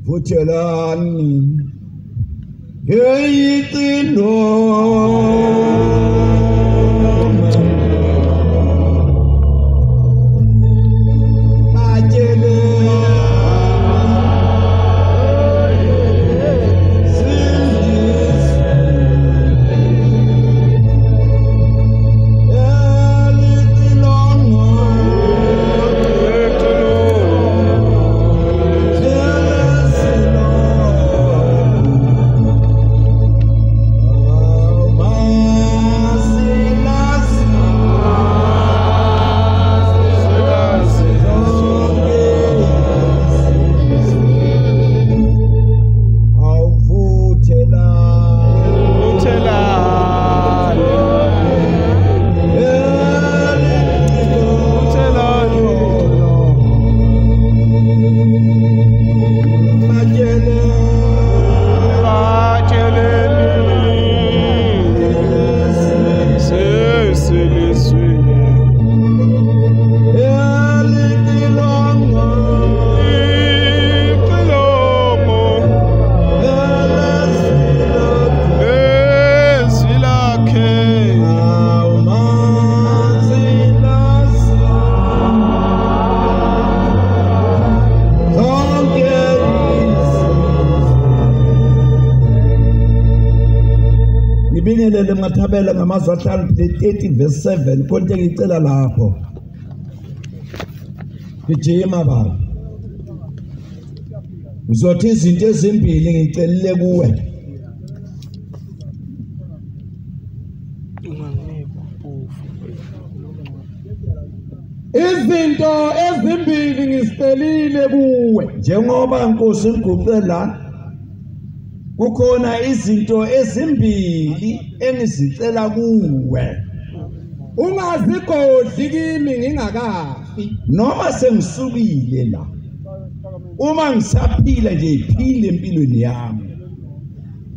Vutelani Yeitino Ngathabela ngamazwi ahlanu 30 verse 7 konke ngicela lapho ngijima baba uzothi izinto ezimbili ngicelile kuwe izinto ezimbili ngicelile kuwe njengoba Nkosi ngiguqela kukhona izinto ezimbili engizicela kuwe ungazigodli kimi ngingakafi noma sengisukile la uma ngisaphila nje iphile empilweni yami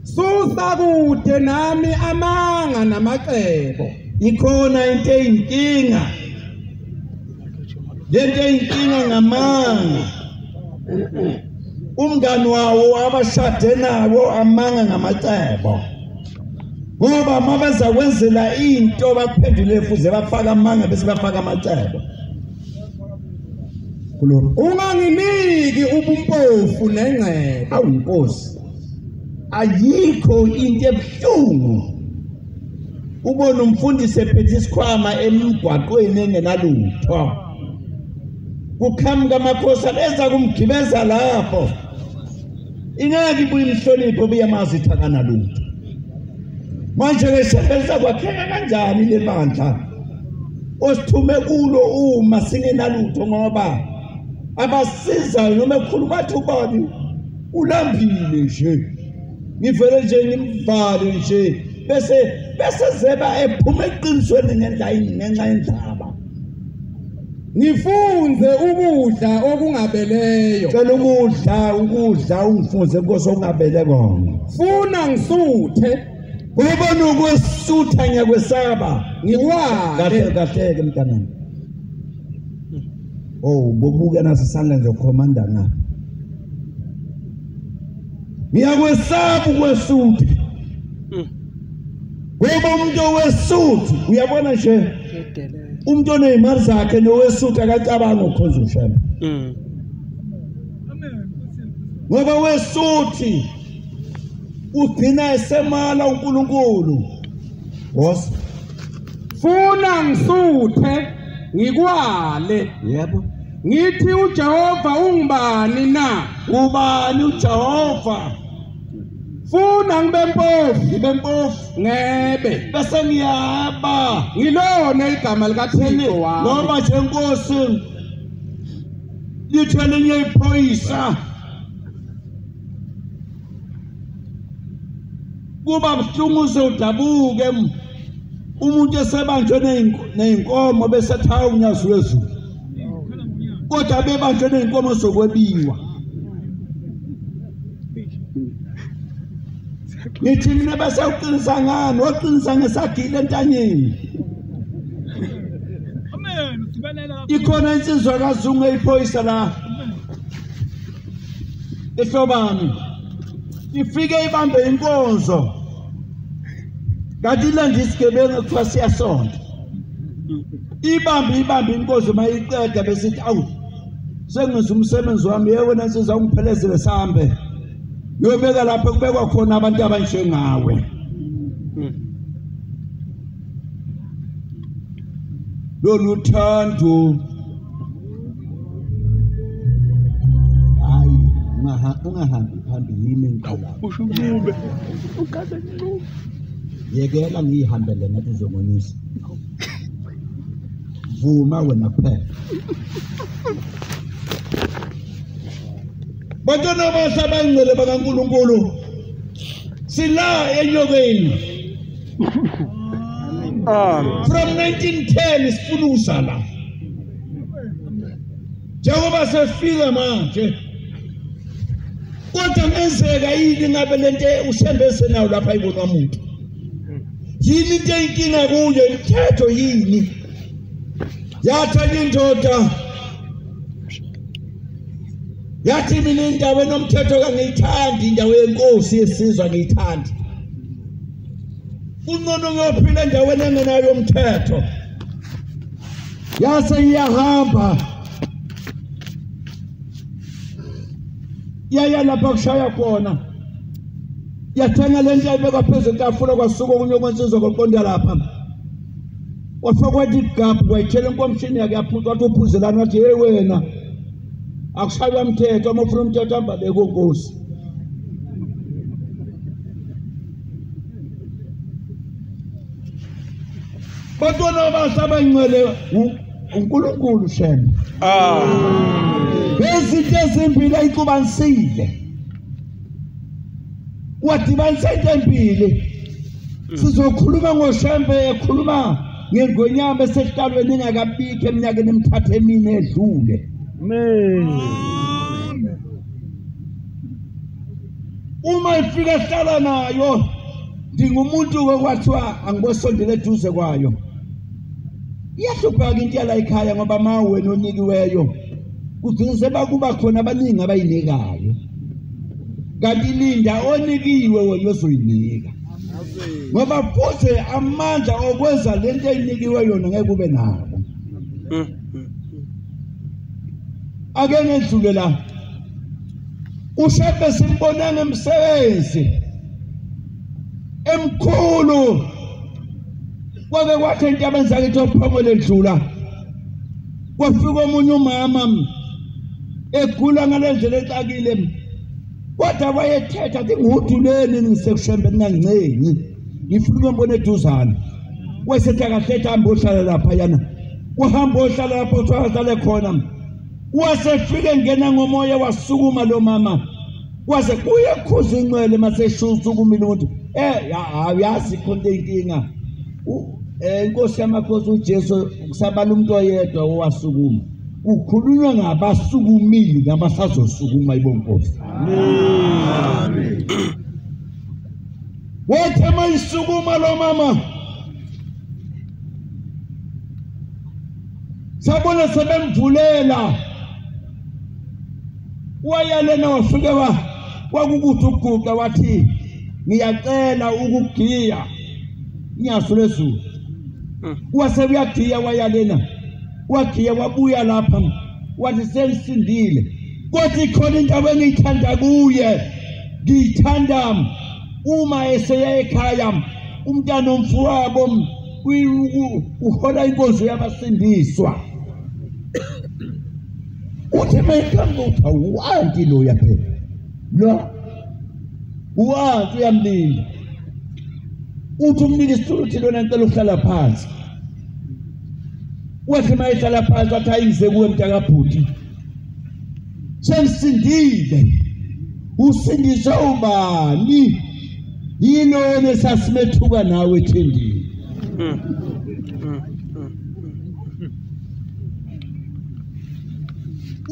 susa kude nami amanga namacebo ikhona into eyinkinga lento eyinkinga ngamanga umngani wawo abashade nabo amanga ngamacebo ngoba mabeza kwenzela into baphendule fuze bafaka amanga bese bafaka amacebo kulo unganginiki ubumpofu nengcebo awunkosi ayikho into ebuhlungu ubona umfundisi ephethe isikhwama emgwaqweni engenalutho kukhamba amakhosi eza kumgibeza lapho ingeke ibuye imhlonipho buyamazi ithakana lutho manje ngesebenza kwakheka kanjani le bandla osithume kulo uma singenalutho ngoba abasizayo noma ekhuluma bathi ubani ulambile nje ngivele nje ngimvale nje bese zeba ephuma eqinisweni ngenxa yendaba nifunze ukudla okungabeleyo cela ukudla ungifunze Nkosi okungabele kona funa ngisuthe ngoba nokwesutha ngiyakwesaba kahle mntanami oh bobuke nasisandla nje commander na ngiyakwesaba ukwesutha ngoba umuntu owesutha uyabona nje umuntu onezimali zakhe nowesutha akacabanga ukukhonza ushema ngoba wesuthi ugcina esemala uNkulunkulu boss funa ngisuthe ngikwale yebo ngithi uJehova ungibani na ubani uJehova funa ngibe mpofu ngebe bese ngiyaba ngilone igama likaThixo wami ngoba nje Nkosi lithele ngiyiphoyisa kuba buhlungu uzodabuke umuntu esebanjwe neinkomo bese thawu unyazi wezulu kodwa bebanjwe neinkomo zokwebiwa ngithi mina bese uqinisa ngani waqinisa ngesagile entanyeni ikhona insizwa kaZungu eyiphoyisa la ehlobani ifike ibambe inkonzo kanti lanje isigebengu kuthiwa siyasonta ibambe inkonzo mayiqeda besithi awu sengenza umsebenzi wami yewena nsiza ungiphelezele sambe yobeka lapha kubekwa khona abantu abanjengawe loluthando hayi ungahambi phambili yimi ngiqala ushubube ugaza nalo yekela ngihambele ngathi uzomonisa vuma wena kuphela bantwana basabangcwele bakaNkulunkulu sila enyokeni from 1910 sifuna ukuzala njengoba sefika manje kodwa ngenzeka yini ngabe lento usembese nayo lapha ibona umuntu yini into inkinga kuyo imithetho yini yathi indoda yathi mina indawo enomthetho kangiyithandi indawo yenkosi yesizwe ngiyithandi unono ngophila endaweni engenayo umthetho yase iyahamba yaya lapha kushaya khona yathenga lento ayibeka phezulu kwetafula kwasuka kunye kwensizwa koqonda lapha wafakwa igabhu wayithela enkomishini yakhe yaphuza wathi uphuzelana wathi hey wena akushaywa umthetho uma ufuna umthetho hamba beko nkosi bantwana basabangcwele uNkulunkulu shema izinto ezimbili ayixubanisile wadibanisa into embili sizokhuluma ngoshembe ekhuluma ngengonyama esesiqalweni engakabikho eminyakeni emithathu emine edlule uma ifika sihlala nayo ndingumuntu okwathiwa angibosondele eduze kwayo iyahlupha into yala ekhaya ngoba mawe nonikiweyo kugcine bakuba khona abaningi abayinikayo kanti linda onikiwe wena ozoyinika ngoba futhi amandla okwenza lento eyinikiwe yona ngeke kube nabo ake ngedlule la ushebe simbona ngemsebenzi emkhulu kwake kwathi into abenza kithi ophongole edlula kwafika omunye umama egula ngalendlela exakile kodwa wayethetha athi nguduleni ngisekushembe ningancenyi ngifuna umbone eduzana wesetha kahle hamba ohlala lapha yana uhamba ohlala lapho uhlala khona wasefike ngena ngomoya wasukuma lo mama waze kuye khuza incwele maseshusukumile umuntu yazi khonto inkinga inkosi yamakhosi uJesu kusabala umuntu oyedwa owasukuma ukhulunywa ngabasukumile nabasazosukuma ibonkosi amen wethe mayisukuma lo mama sabona sebemvulela wayalena wafike wakukuthi ukuguqa wathi ngiyacela ukugiya nyasule zulu wasebuyadiya wayalena wagiya wabuya lapha wathi selisindile kodwa ikhona into engiyithanda kuye ngiyithanda uma eseya ekhaya umntana omfowabo uhola inkonzo yabasindiswa uthi mayikhambe uthi lo yaphela lo uwazi uyamlinda uthi umnike isitulo uthi lona ngicela ukuhlala phansi wathi mayihlala phansi wathi ayize kuwe mntakabhuti sengisindile usindiswa ubani yilona esasimethuka nawe ethendeni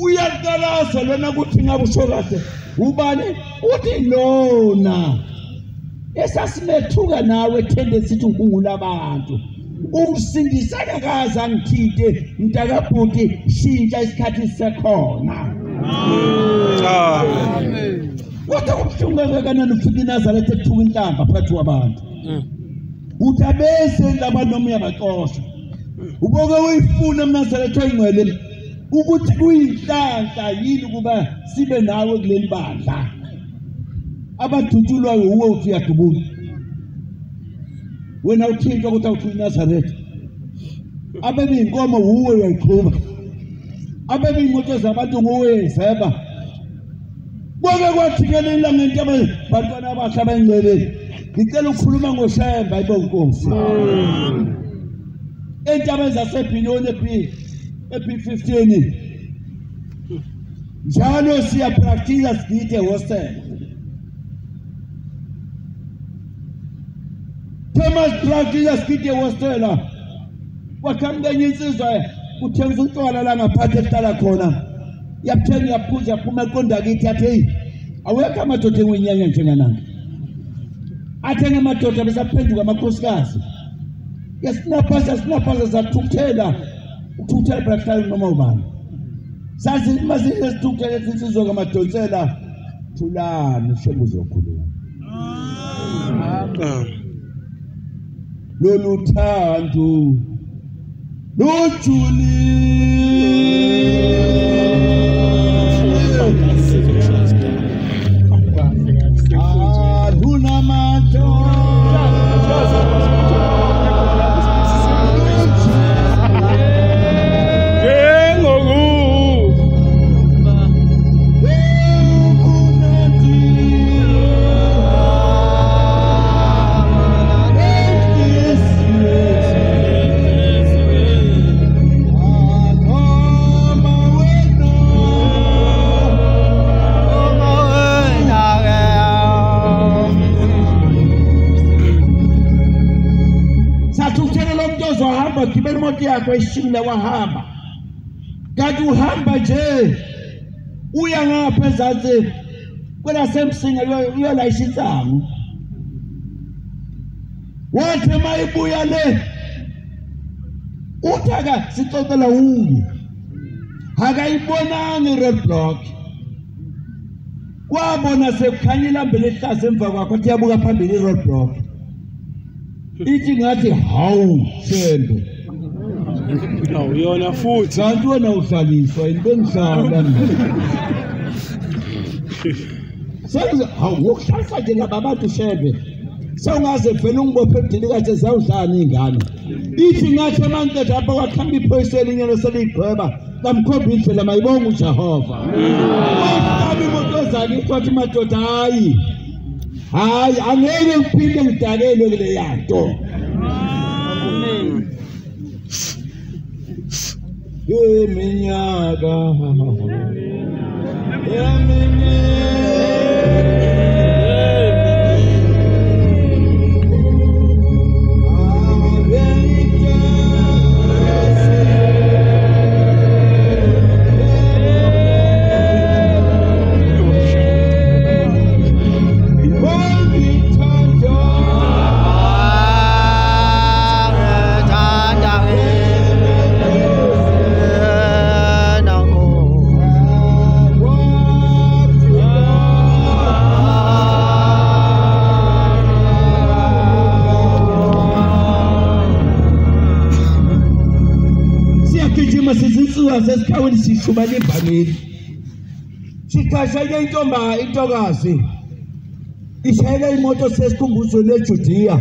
uyaqalasa lona kuthi ngabe usho kahle ubani uthi lona esasimethuka nawe ethendeni sithi ungula abantu ukusindisana kaza ngithite mntakabhuti shintsha isikhathi sekhona amen kodwa kubuhlungu kanani ufika iNazaretha ethuka inhlamba phakathi kwabantu utabese labantu nomuyabaxosha uboke uyifuna eNazaretha engcwele ukuthi kuyinhlanhla yini kuba sibe nawe kuleli bandla abathutulwayo uwe uthi uyadubula wena uthinta ukuthi awuthi iNazaretha abebe inkomo uwe uyayiqhuba abebe imoto zabantu nguwe zeba bonke kwathikela ilanga into abantwana abasha abengcwele ngicela ukukhuluma ngoShemba ayibonkosi entabeni zasebhiloni eP15 njalo siya practice sigide hostel Thomas practice sigide hostel wakhambenye insizwa uthengisa utshwala la ngaphansi ehlala khona yaphenga yaphuza yaphuma eqonda kithi athi hey awekho amadoda engwenyanya njengananga athenga amadoda besaphenduka amakhosikazi yasinapasa zathukuthela ukuthukuthela practice noma ubani sazi mazile sithukuthela insizwa kamadonsela thulani shebo uzokhuluma lolu thando lujuli Kibeli moto yako ishile wahamba kanti uhamba nje uya ngapha ezantsi kwela semsinga uyolayisha insangu wathi mayibuya le uthaka sixoxela ungu akayibonanga iroadblock wabona sekukhanyela mbele ehlaza emva kwakho athi yabuka phambili iroadblock ithi ngathi hawu Shembe uyona futhi kanti wena uhlaliswa yini bengihlala senze hawu ukuhlala nje labantu Shembe sawungaze vele ungibophe ebudilikathi zawudlana ingane ithi ngathi emantethe apha kwakhamba iphoyisa elinye seligqweba kamkhomba indlela mayibonga uJehova wathi imoto zakithi wathi madoda hayi angeke ngiphinde ngidalelwe kule yanto Eminyaka sesikhawini sishubane ebhaneni sikhashaya intokazi ishayela imoto sesikhumbuzo leJudiya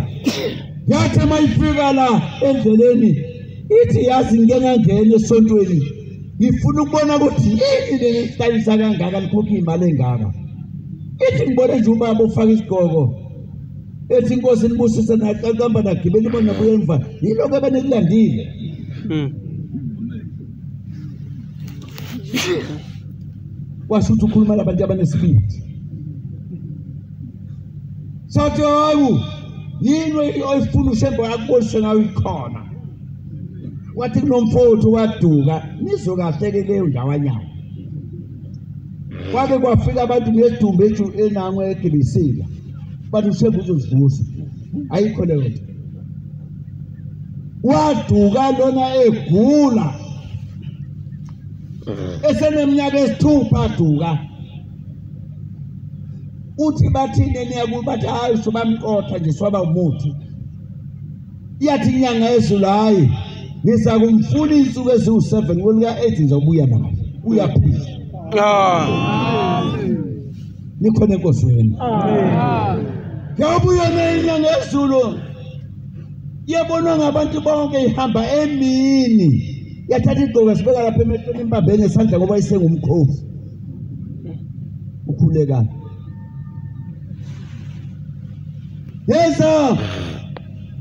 yathi mayifika la endleleni ithi yazi ngengangena esontweni ngifuna ukubona ukuthi yini lesihlisa kangaka likhokha imali engaka ithi ngibone nje ubaba ufaka isigqoko ethi inkosi nibusise naqaqamba nagibela ibona buye emva yiloko ebenekulandile washuthi ukhuluma labantu abanesibindi sathi hawu yini oyifuna uShembe yakubonise ngayo ikhona wathi kunomfowethu waduka nizo kahle ke leyo ndawo anyawo kwake kwafika abantu ngedumbe enangwe egibisila bathi uShembe uzozivusa ayikho leyo nto waduka lona egula eseneminyaka esithupha aduka uthi bathini niyakuba bathi hayi sobamqotha nje swaba umuthi yathi inyanga ezulu hayi ngiza kumfuna insuku eziwu7 kolika 8 ngizobuya naye uyaphila nikhona Nkosi wena yabuya ngenyanga ezulu yabonwa ngabantu bonke ihamba emini yathatha igqoko sibeka lapha emehlweni imbambene esandla ngoba isengumkhofu ukhuleka yesa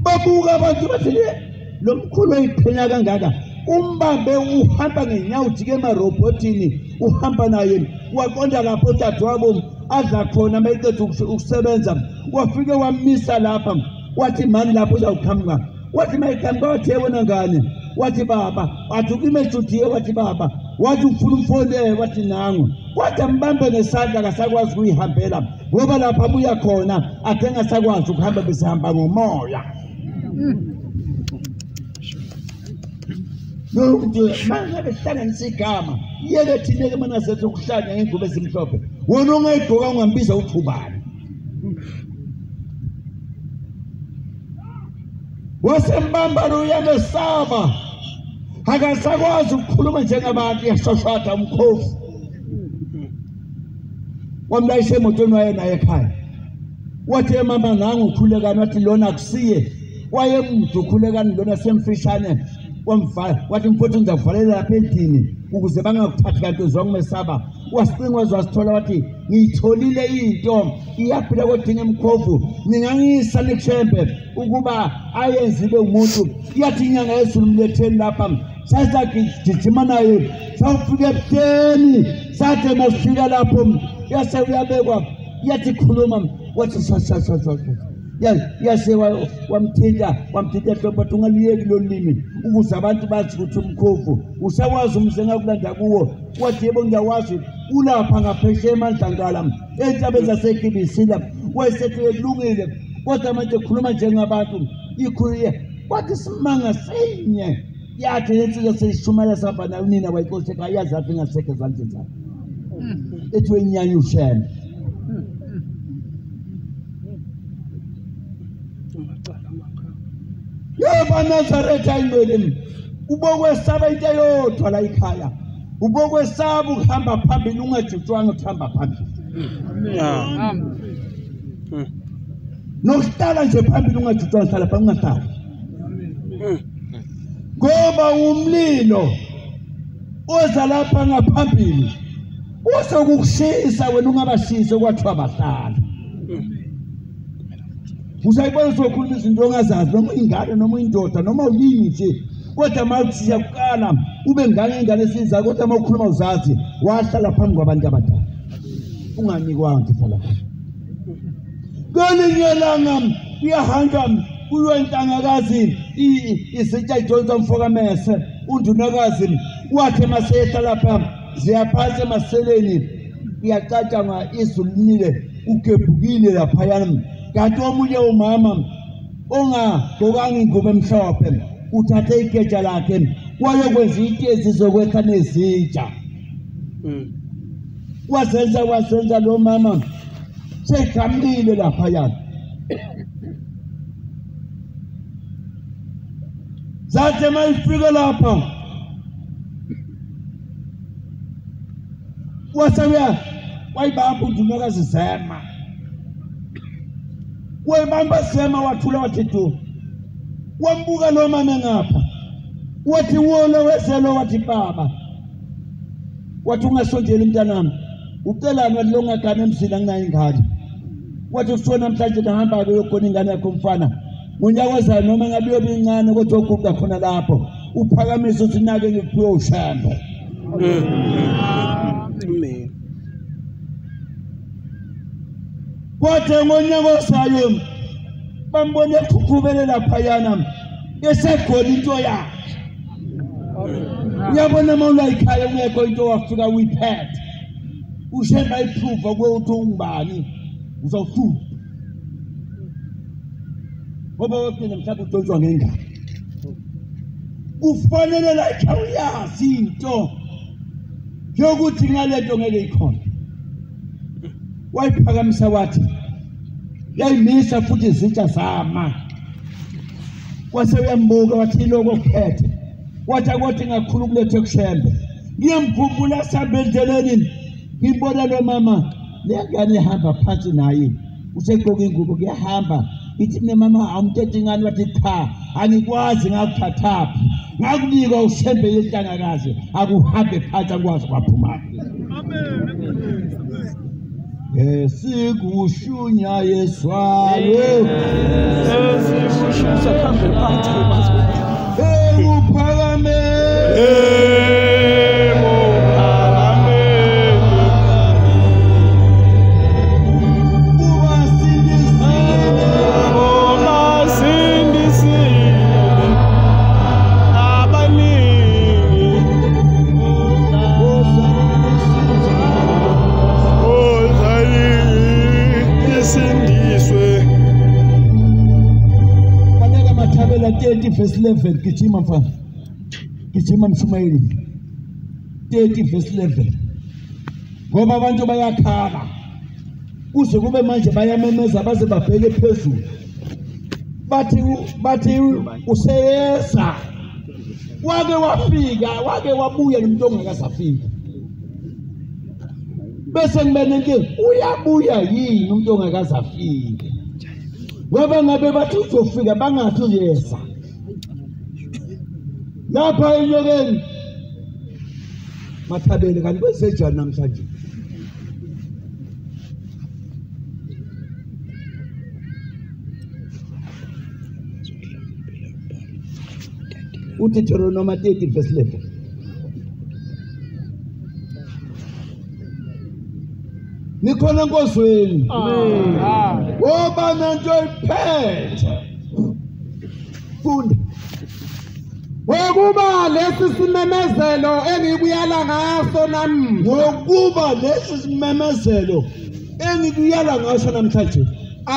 babuka abantu bathi lo mkhulu oyiphenya kangaka umbambe uhamba ngenyawo ujike emarobotini uhamba naye waqonda lapho dadewabo adla khona mayiqeda ukusebenza wafike wamisa lapha wathi mani lapho uzawuqhamuka wathi mayiqhamuka wathi yebona ngane wathi baba wathi ukimejudiye wathi baba wathi ufuna umfone wathi nangu wathi ambambe nesandla kasakwazi ukuyihambela ngoba lapha abuya khona athe ngasakwazi ukuhamba besihamba ngomoya no manje besihlanganisa igama yeke thine ke mana sethu ukuhlanya ngengubo ezimhlophe wona ungayigqoka ungambiza uthubani wasembamba lo uyamesaba akasakwazi ukukhuluma njengabantu yashashada umkhofu wamlayisha emotweni waye naye ekhaya wathi mama nangu ukhulekani wathi lona kusiye wayemude ukhulekani lona semfishane wamvala wathi mfowethu ngizakuvalela lapha endlini ukuze bangakuthathi kanti uzongumesaba wasicingwa wasithola wathi ngiyitholile into iyaphila kodinga emkhovu ngingangisa nekushembe ukuba ayenzile umuntu yathi inyanga yezulu mletheni lapha sasagijima naye sawufika ebutheni sathe masifika lapho yase uyabekwa yathi khuluma wathi yase wamthinta ehlombe wathi ungaliyeki lo limi ukuze abantu bathi ukuthi umkhovu usakwazi umzenga kulanda kuwo wathi yebo ngiyawazi ulapha ngaphesheya eMandlangala entabeni zaseKibisila wayesethi kulungile kodwa manje khuluma njengabantu ikhuluye wathi simanga senye yathi insizwe seyishumela sahamba nayo nina wayinkosi ayazi athi ngasekho ezandleni zakhe ethi wenyanyushene yeba Nazareth ayimele ubokwesaba into yodwa la ekhaya ubokwesaba ukuhamba phambili ungajutshwanga ukuhamba phambili nokuhlala nje phambili ungajutshwanga hlala phambili ungahlali ngoba umlilo oza lapha ngaphambili uzokukushisa wena ungabashisa okwathiwa bahlala usayibona sokhuluma izinto ongazazi noma ingane noma indoda noma uyini nje kodwa mawuthi siyaqala ube ingane esiza kodwa mawukhuluma uzazi wahlala phambi kwabantu abadala unganikwanga ngihlala kwelinye ilanga iyahamba kuyontangakazi isitsha idonsa mfokamese undunakazi wathi masehla lapha ziyaphansi emaseleni iyacatshanga izulu linile ugebhukile lapha yana kanti omunye umama ongagqokanga ingubo emhlophe uthathe igeja lakhe wayokwenza itezi zokwetha nezitsha wazenza lo mama segamlile lapha yana zathi mayifika lapha wasabya wayibamba undunakazi Zema wayibamba Zema wathula wathi tu wambuka lo mama ngapha wathi wona weselo wathi baba wathi ungasondeli mntanami ucelani wathi lo ngagana emzila nginayo ingane wathi usona namhlanje ngihamba ke yokhona ingane yakho mfana unyakwaza noma ngabe yobincane kodwa uguqa khona lapho uphakamise uthi nake ngiphiwe ushambo amen kodwa ngonyaka osayo bambone ekhukhubele lapha yana esegona into yakhe uyabona mawula ikhaya ungekho into wafika uyiphethe ushemba iproof ukuthi ungubani uzawuhlupa ngoba waphinda mhlawumbe udontshwa ngengane kufanele la ikhaya uyazi into yokuthi ngalento ngeke ikhona wayiphakamisa wathi yayimisa futhi izitsha zama kwase uyambuka wathi lokho kuphethe wathi akothi ngakhulu kulethe kushembe ngiyamkhumbula sabendleleni ngibona lo mama lengane ihamba phansi naye usegqoka ingubo kuyahamba ithi nemama awumthethe ingane wathi cha angikwazi ngakuthathaphi ngakunika ushembe yentangakazi akuhambe phansi akwazi kwaphuma esikushunya yeswayo esikushunya kambe phansi uphakame verse 11 kichima mfana kichima mshumayeli 30 verse 11 ngoba abantu bayakhala kuze kube manje bayamemeza baze babheke phezulu bathi useyesa wake wabuya nomuntu ongakasafika bese ngibene nke uyabuya yini umuntu ongakasafika ngoba ngabe bathi uzofika bangathi uyesa lapha enyokeni Mathabele kanti kwesenjani namhlanje Deuteronomy 30 verse 11 Nikhona nkosweni woba nento iphethe funda ngokuba lesi simemezelo engikuyala ngaso ngokuba lesi simemezelo engikuyala ngaso namhlanje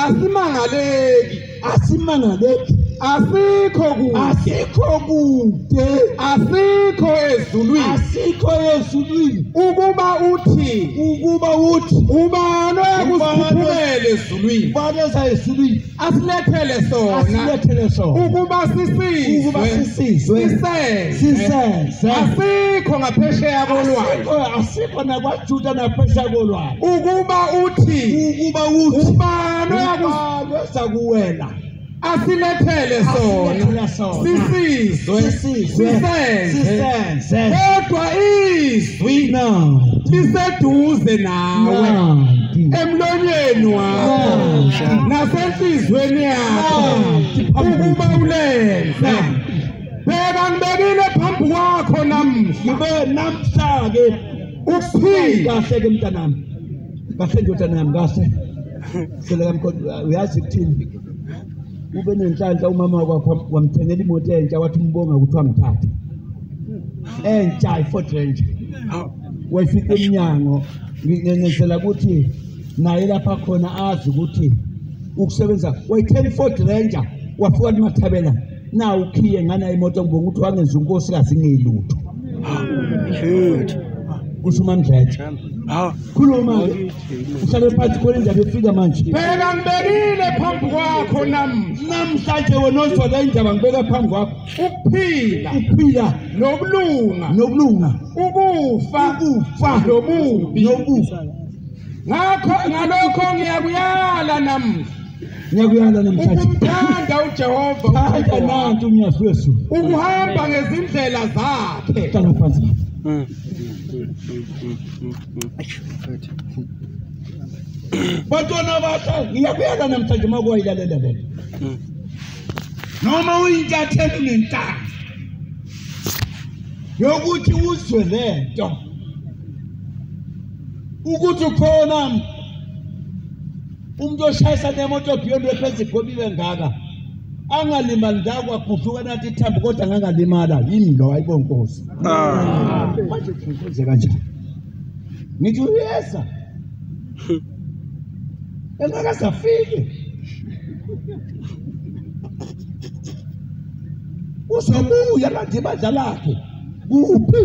asimangaleki asikho kude asikho ezulwini ukuba uthi ubani oyakusikhuphumela ezulwini baleza ezulwini asilethele sona ukuba sisizwe sisenze asikho ngaphesheya kolwandle asikho nakwaJuda naphesheya kolwandle ukuba uthi ubani oyakuza kuwela asilethele sona sisizwe sisenze kodwa izwi liseduze nawe emlonyeni wakho nasenhlizweni yakho ukuba ulenze bheka ngibekile phambi kwakho namhla-ke uphila kahle-ke mntanami kahle ndodana yami kahle selekamkhona uyazi kuthini ube nenhlanhla umama wakho wamthengela imoto entsha wathi umbonga ukuthi wamthatha entsha i-Ford Ranger wayifika eminyango ngicela ukuthi naye lapha khona azi ukuthi ukusebenza wayithela i-Ford Ranger wafika Mathabela na ukhiye ngana imoto ngibonga ukuthi wangenza unkosikazi ngilutho kusho uMandletshe khuluma uhlale phansi khona indaba efika manje phela ngibekile phambi kwakho namhlanje wena ozwala indaba ngibeka phambi kwakho ukuphila nokulunga ukufa nobubi ngalokho ngiyakuyala namhlanje ukuthanda uJehova nantu umnyafesu ukuhamba ngezindlela zakhe hlala phansi Bantwana batha ngiyakuyala namhlanje makuyilalela lena noma uyintatheli nentanga yokuthi uzwe lento ukuthi khona umuntu oshayisa nemoto beyond weapons igobile ngaka angalimali ngakwakhuphuka nathi ithambo kodwa ngangalimala yini lo ayibonkosi manje kufunze kanjani ngithi uyesa engakasafike uzobuya nathi ibandla lakhe kuphi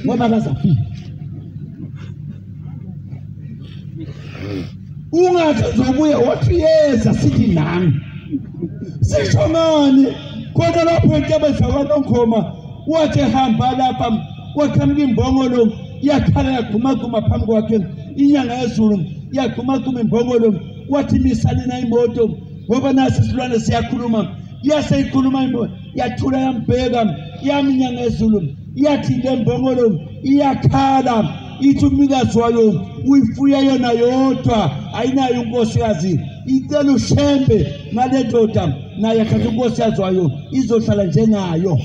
ngoba akazafika ungathi zobuya wathi yeza sithi nami sisho ngani khona lapho enkabeza kwaNongoma wathi hamba lapha wakhamka imbongolo yakhala yaguma phambi kwakhe inyanga yezulu yaguma imbongolo wathi misalina imoto ngoba nasi isilwane siyakhuluma yaseyikhuluma imoto yathula yambheka yaminyanga yezulu yathi le mbongolo iyakhala ithi umnikazi wayo uyifuya yona yodwa ayinayo unkosikazi icela ushembe ngale ndoda naye akathe unkosikazi wayo izohlala njengayo.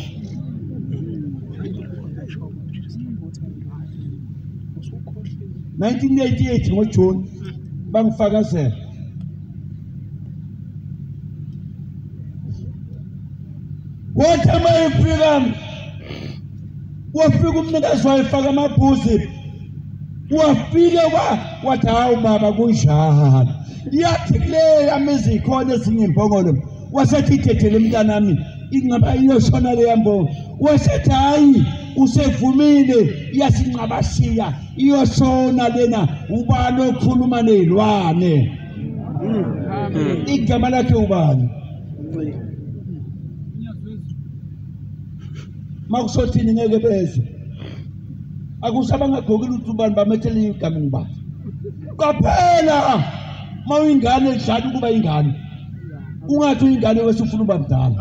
"1988 ngoJuni bangifakazela wathi mayifika wafika umnikazi wayefaka amabhuzi wafika wathi hawu baba kunjani yathi kule yamizi ikhona ezinye imbongolo wasethi ithethele mntanami ingaba iyoshona le yambongo wasethi hayi usevumile yasinqabashiya iyoshona lena ubani okhuluma nezilwane igama lakhe ubani makusothini ngeke beze akusabangagqokile ukuthi ubani bamethele igama ngibani qaphela mawingane idlala ukuba ingane ungathi uyingane wesufuna uba mdala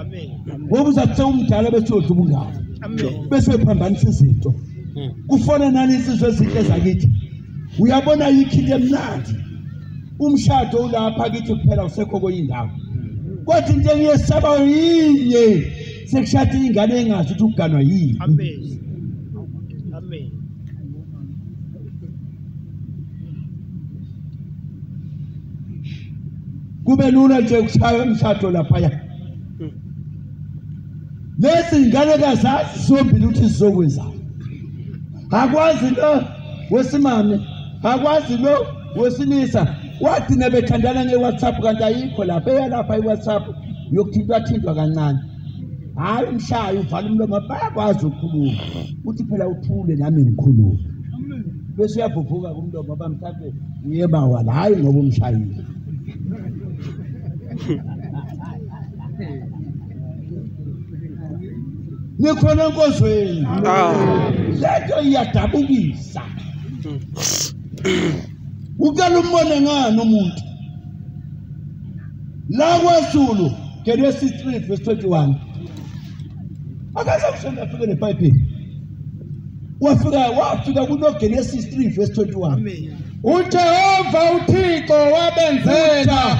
ngoba uzathi umdala bese udla ubungane bese phambanisa izinto kufona nani isizwe ezinhle zakithi uyabona yikhile emnandi umshado ulapha kithi kuphela usekho kuyindawo kodwa into engiyesaba yinye sekushada ingane engazi ukuthi ukuganwa yini. Amen. Kube lula nje ukushaya umshado lapha lezi ingane kazazi zombili ukuthi sizokwenzani akwazi lo wesimame akwazi lo wesilisa wathi nebethandana ngeWhatsApp kanti ayikho lapha eyalapha iWhatsApp yokuthintwa kancane hayi umshayo uvala umlomo bayakwazi ukukhuluma uthi phela uthule nami ngikhuluma bese uyavuvuka kumlomo ngoba mhlawumbe uyeba wala hayi ngoba umshayile nikhona enkozweni lento iyadabukisa ukala umbone ngani umuntu la kwaZulu Genesis 3 verse 21 akaze kusonda afike neBhayibheli wafika kunoGenesis 3 verse 21 Amen. uJehova uThixo wabenzela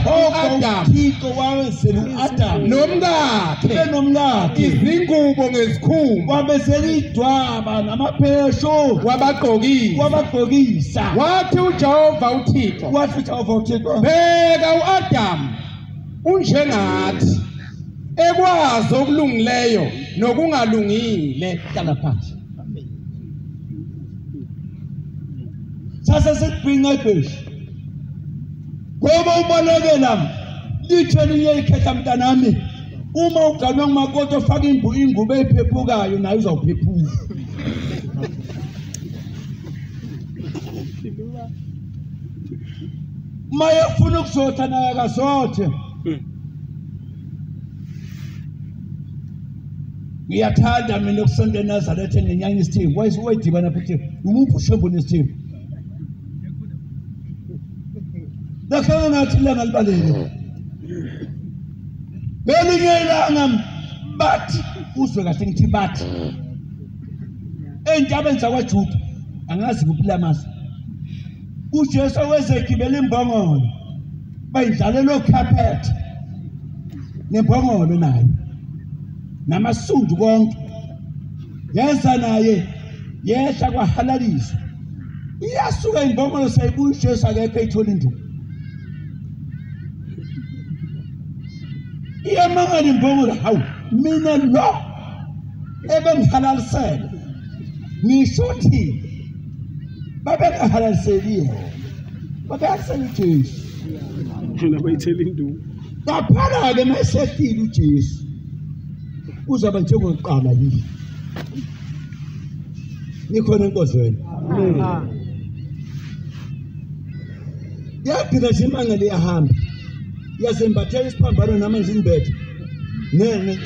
uAdamu nomkakhe izingubo ngezikhumba wabenzela idwaba namaphesho wabagqokisa wathi uJehova uThixo bheka uAdamu unjengathi ekwazi okulungileyo nokungalungile hlala phansi sasa sekubhinqa ibheshi ngoba ubalekela litheni uyayikhetha mntanami uma uganwe ngumakoti ofaka ingubo ephephukayo naye uzawuphephuka maye ufuna ukuzotha naye akazothe ngiyathanda mina ukusonda eNazaretha ngenyanga isithembu wayidibana futhi umuphi ushembu nesithembu lakhe ngathi ilanga libalele belinye ilanga bathi uzwe kahle ngithi bathi entabeni zakwaJuda angazi kuphi lamasi uJesu wezegibela imbongolo bayidlalela okhaphethe nembongolo naye namasundu konke yeza naye yehla kwahalalisa iyasuka imbongolo sayibuya uJesu akekho ethola induku iyamangala imbongolo hawu mina lo ebengihalalisele ngisho ukuthi babengahalaliseliyo babeyasela uJesu Mina bayithela induku. kaphela-ke mayesehlile uJesu uzaba njengokuqala yini nikhona enkozweni yagcina nje imangele yahamba yazembathela isiphambano namanje inibethe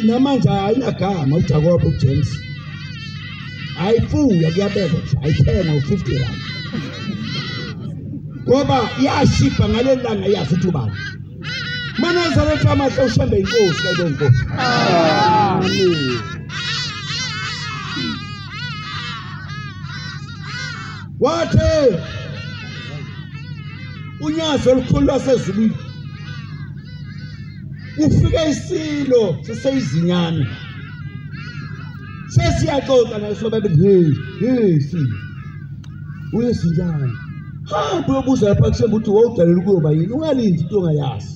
namanje ayinagama uJacob uJames ayifuya kuyabeka nje ayithenga u50 rand ngoba yashipha ngalelanga yazi ukuthi ubani Manazaretha amahle ushambe inkosi kayibo inkosi amen wathe unyazo olukhulu lwasezulwini ufike isilo siseyizinyane sesiyaxoxa naso bebeli hey silo uyesinjani hamba uyobuza lapha kusemba ukuthi wawudalela ukuyoba yini ungalindi into ongayazi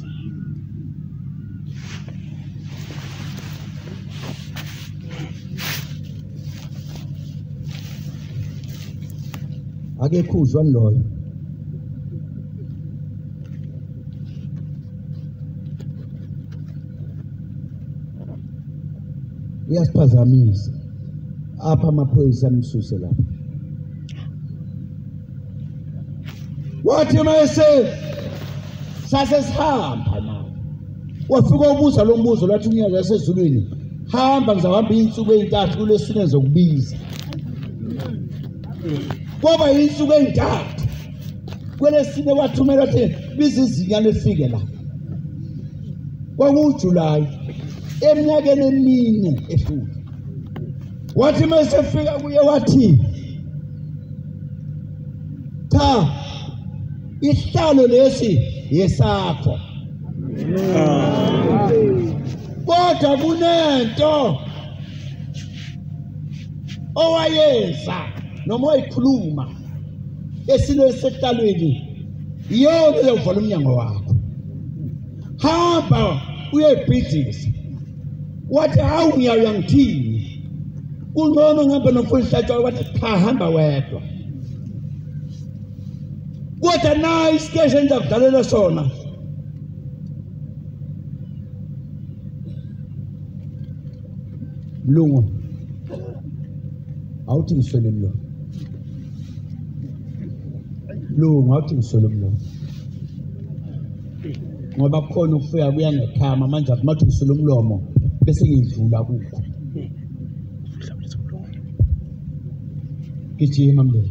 akekho uzwani loyo uyasiphazamisa apha amaphoyisa amsuse lapha wathi mayese sase sihamba nawe wafika ubuza lo mbuzo lathi unyaka yasezulwini hamba ngizahamba insuku ezintathu kulesine zokubiza ngoba insuku ezintathu kwelesine wathumela wathi biza izinyane lifike la kwakuJulayi eminyakeni emine efuna wathi mase fika kuye wathi cha isihlalo lesi yesakho kodwa kunento owayenza noma wayikhuluma esilo esehlalweni iyona eyovala umnyango wakho hamba uyebhidisa wathi hawu ngiyangithini kungcono ngihamba nomfundisi wathi cha hamba wedwa kodwa na isikeshe enza kudalela sona Lungu awuthi ngiswele mlo Lungu awuthi ngiswele mlo ngoba khona ukufika kuya ngekhama manje athi ngiswele umlomo bese ngidlula kukho gijima mlo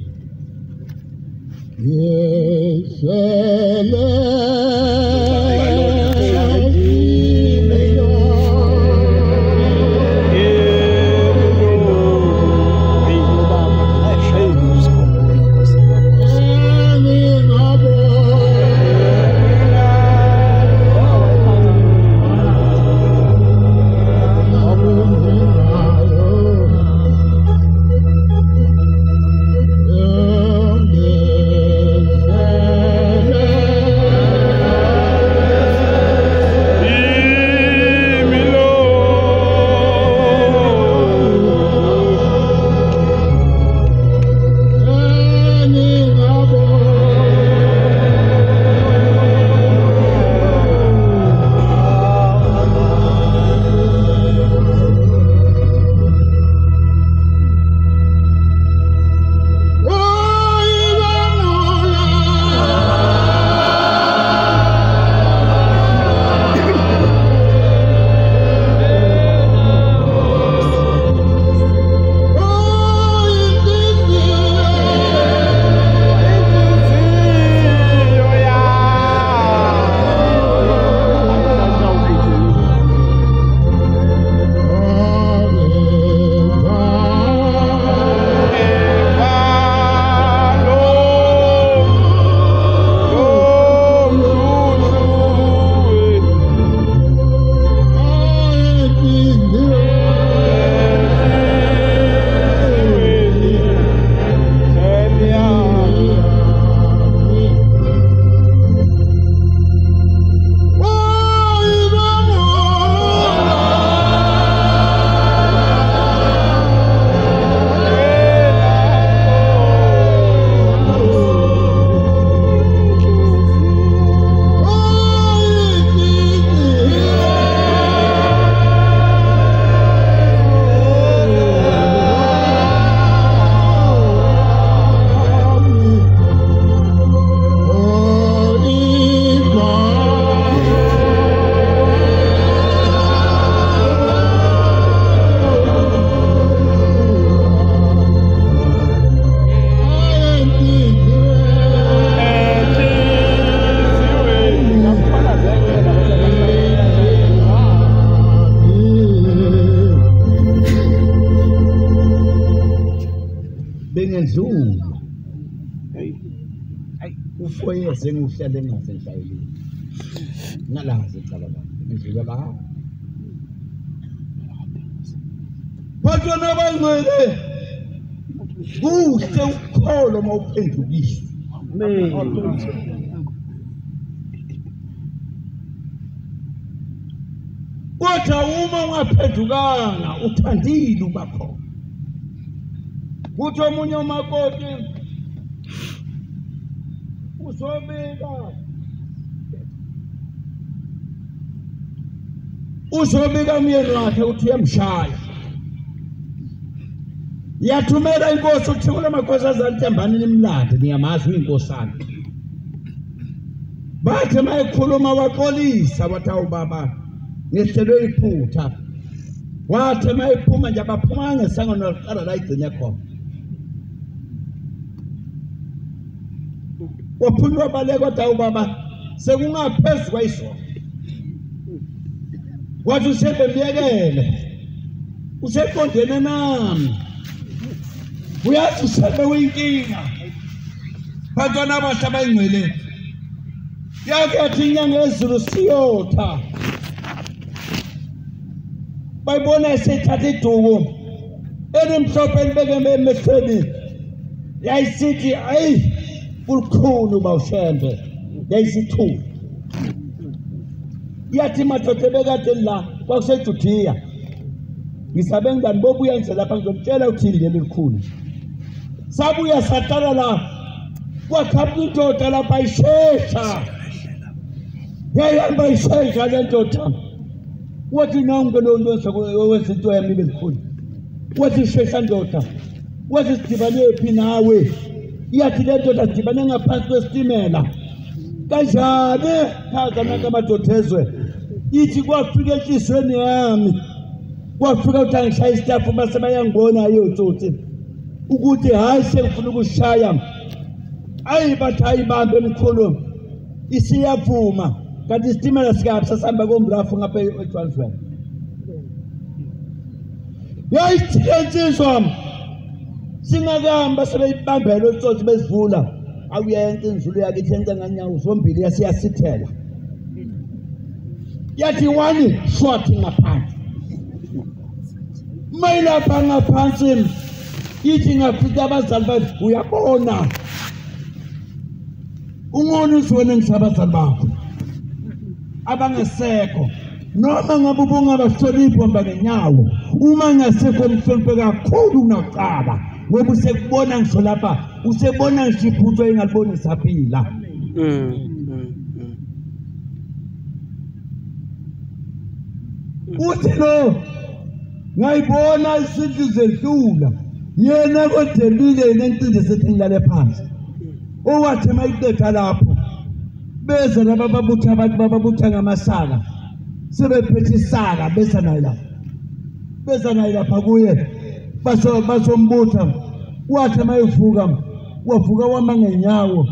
4 years engihlele ngasenhlayelini ngalazi icala la ngizwe la Bantwana bangcwele kuhle ukholo mawuphendukile kodwa uma ungaphendukanga uthandile ubakho kuthi omunye umakoti uzobika umyeni wakhe uthi uyamshaya yathumela inkosi uthi kula makhosazana Thembani nimlande niyamazi uyinkosana bathe mayekhuluma waxolisa wathi awubaba ngehlelo iphutha wathi mayephuma nje abaphuma ngesango noliqala la igcine khona waphulwa baleka kodwa ubaba sekungaphezulu kwayizona wathi usebemyekele useqondene nami uyathi usebe uyinkinga bantwana abasha bayingcwele yake yathi inyanga ezulu siyotha bayibona esethatha iduku elimhlophe elibeke emehlweni yayisithi ayi kulikhulu bawushembe yayisithu yathi madoda bekade la kwakuseJudiya ngisabe ngani bobuya nje lapha ngizomtshela uthini leli likhulu sabuya satala la kwakhapha indoda lapha ishesha yayihamba ishesha le ndoda wathi nangu lo wezinto yami belikhulu wathi ishesha ndoda wathi sidibane phi nawe yathi le ndoda sidibane ngaphansi kwesitimela kanjani chaza nanka amadoda ezwe ithi kwafika enhlizweni yami kwafika ukuthi angishaya istafu base bayangibona ayotsotsi ukuthi hayi sengifuna ukushaya ayi bathi ayibambe emkhulu isiyavuma kanti isitimela sikabi sasihamba kombrafu ngapha eJohannesburg yayithensizwa singakamba sebeyibambela utsotsi bezivula awuyenza inzulu yakithi yenza nganyawo zombili yasiyasithela yathi wani short ngaphansi mayilapha ngaphansi ithi ngafika abazali bathi uyabona ungona uzone ngisabazali bakho abangesekho noma ngabe ubungabahloniphi hamba ngenyawo uma ngasekho mhloniphe kakhulu kunakuqala ngoba usekubona ngisho lapha usebona ngisho iphutho engaliboni isaphila uthi lo ngayibona izinto zedlula yena kodembile nentinde sethi ngilale phansi owathi mayiqeda lapho beza laba babutha abantu babutha ngamasaka sebephethe isaka beza naye lapha kuye basombutha wathi mayivuka wavuka wama ngenyawo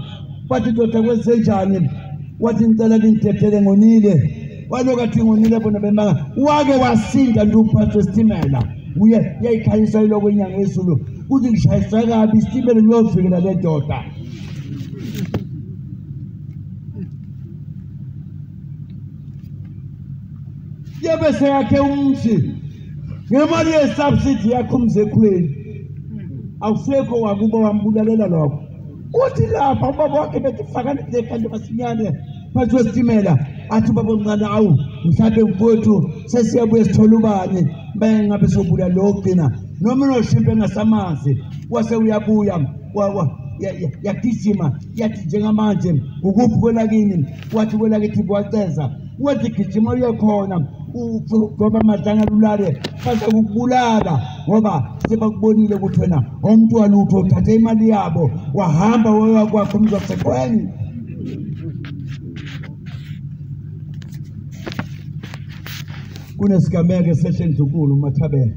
wathi ndoda kwenzenjani wathi ngicela ngintethele ngonile walokathi ngonile bona bemanga wake wasinda nduphathe isitimela uye yayikhanyisa iloko inyanga ezulu kuthi ngishayisa kabi isitimela niyovikela le ndoda yebese yakhe umthi ngemali yesubsidy yakho umzekhweni awusekho wakuba wambulalela lokho uthi lapha ubaba wakhe bethi fakani lekhanda masinyane phansi kwesitimela athi ubaba omncane awu mhlawumbe mfowethu sesiyabuye sithola ubani bengabe sobula lokugcina noma noshimpe engasamazi wase uyabuya yagijima yathi njengamanje ukuphi kwelakini wathi kwelakithi kwaceza wathi gijima uyekhona ngoba amadlanga lulale base kukubulala ngoba sebakubonile ukuthi wena umuntu walutho uthathe imali yabo wahamba weya kwakho umzosekweni kunesigameke seshendlukulu uMathabela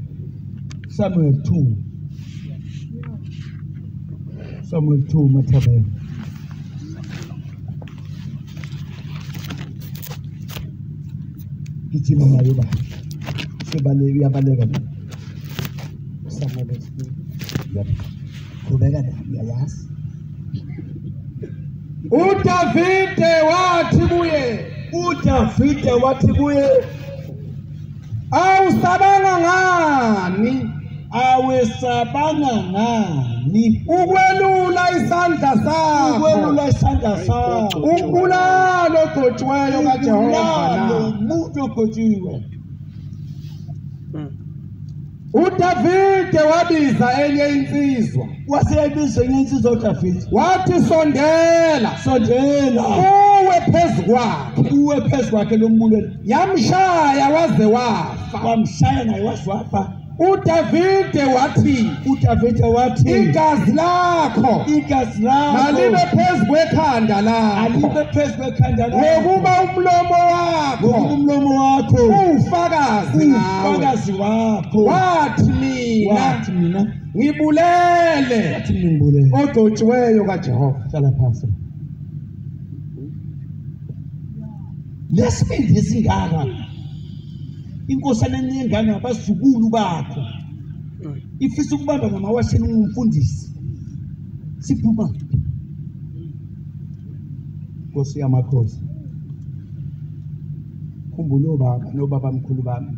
Samuel 2 Mathabela gijima nayo ba sebale yabaleka Samuel 2 kubeka yayazi uDavide wathi kuye awusabanga ngani ukwelula isandla sakho ukubulala ogcotshiweyo kaJehova uDavide wabiza enye insizwa wathi sondela uwe phezu kwakhe yamshaya waze wafa uDavide wathi igazi lakho malibe phezu kwekhanda lakho ngokuba umlomo wakho ufakazi wakho wathi mina ngibulele ogcotshiweyo kaJehova. Hlala phansi. lesibili singaka inkosana encengana abazukulu bakho ifisa ukubamba ngamawasheni umfundisi siphuma Nkosi yamakhosi khumbulo baba nobaba mkhulu bami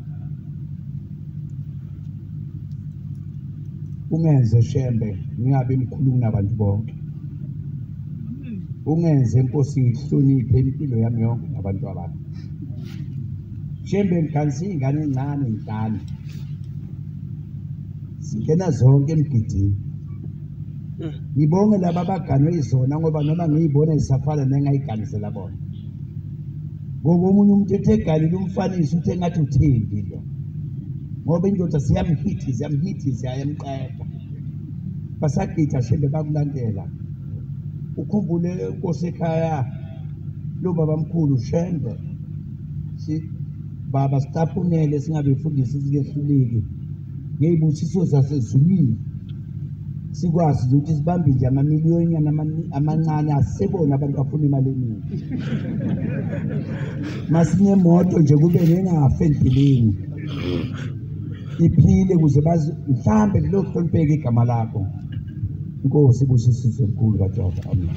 ungenze shembe ngingabe mkhulu kunabantu bonke ungenze Nkosi ihloniphe impilo yami yonke nabantu abami shembe ngikansi ingane encane intana singena zonke emgidini ngibonge laba abaganwe izona ngoba noma ngiyibona isafana nengayiganisela bona ngoba umunye umuntu etheganile umfanisi uthe ngathi uthembi lo ngoba indoda siyamhithiza yamqeda basagida shembe bakulandela ukhumbule Nkosi ekhaya lo baba mkhulu shembe baba sitaphunele singabe ifundisi sikehluleki ngeyibusiso zasezulwini sikwazi ukuthi sibambe nje amamiliyoni amancane asebona abantu bafuna imali eningi masinye moto nje kube nengafe endleleni iphile kuze bazi mhlambe lokuhlonipheka igama lakho Nkosi busisiso enkulu kaJehova. Amen.